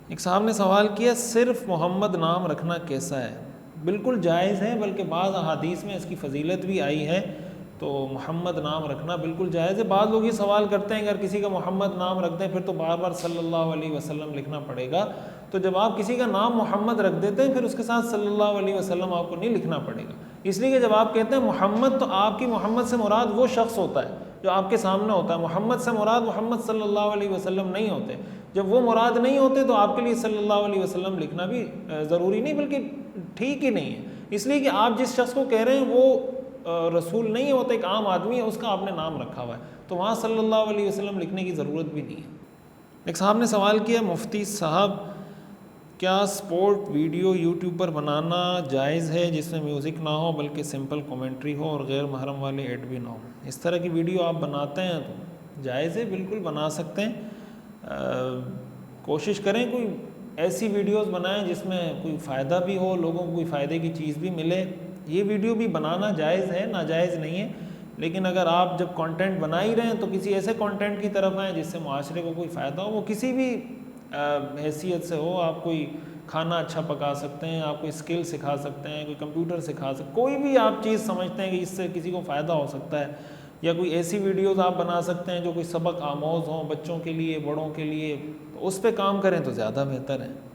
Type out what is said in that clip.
ایک صاحب نے سوال کیا صرف محمد نام رکھنا کیسا ہے؟ بالکل جائز ہے، بلکہ بعض احادیث میں اس کی فضیلت بھی آئی ہے، تو محمد نام رکھنا بالکل جائز ہے۔ بعض لوگ یہ سوال کرتے ہیں اگر کسی کا محمد نام رکھ دیں پھر تو بار بار صلی اللہ علیہ وسلم لکھنا پڑے گا، تو جب آپ کسی کا نام محمد رکھ دیتے ہیں پھر اس کے ساتھ صلی اللہ علیہ وسلم آپ کو نہیں لکھنا پڑے گا، اس لیے کہ جب آپ کہتے ہیں محمد تو آپ کی محمد سے مراد وہ شخص ہوتا ہے جو آپ کے سامنے ہوتا ہے، محمد سے مراد محمد صلی اللہ علیہ وسلم نہیں ہوتے۔ جب وہ مراد نہیں ہوتے تو آپ کے لیے صلی اللہ علیہ وسلم لکھنا بھی ضروری نہیں، بلکہ ٹھیک ہی نہیں ہے، اس لیے کہ آپ جس شخص کو کہہ رہے ہیں وہ رسول نہیں ہوتا، ایک عام آدمی ہے، اس کا آپ نے نام رکھا ہوا ہے، تو وہاں صلی اللہ علیہ وسلم لکھنے کی ضرورت بھی نہیں ہے۔ ایک صاحب نے سوال کیا مفتی صاحب کیا سپورٹ ویڈیو یوٹیوب پر بنانا جائز ہے جس میں میوزک نہ ہو بلکہ سمپل کومنٹری ہو اور غیر محرم والے ایڈ بھی نہ ہو؟ اس طرح کی ویڈیو آپ بناتے ہیں تو جائز ہے، بالکل بنا سکتے ہیں۔ کوشش کریں کوئی ایسی ویڈیوز بنائیں جس میں کوئی فائدہ بھی ہو، لوگوں کو کوئی فائدے کی چیز بھی ملے، یہ ویڈیو بھی بنانا جائز ہے، ناجائز نہیں ہے، لیکن اگر آپ جب کانٹینٹ بنا ہی رہے ہیں تو کسی ایسے کانٹینٹ کی طرف آئیں جس سے معاشرے کو کوئی فائدہ ہو، وہ کسی بھی حیثیت سے ہو۔ آپ کوئی کھانا اچھا پکا سکتے ہیں، آپ کوئی اسکل سکھا سکتے ہیں، کوئی کمپیوٹر سکھا سکتے ہیں، کوئی بھی آپ چیز سمجھتے ہیں کہ اس سے کسی کو فائدہ ہو سکتا ہے، یا کوئی ایسی ویڈیوز آپ بنا سکتے ہیں جو کوئی سبق آموز ہوں بچوں کے لیے، بڑوں کے لیے، تو اس پہ کام کریں تو زیادہ بہتر ہے۔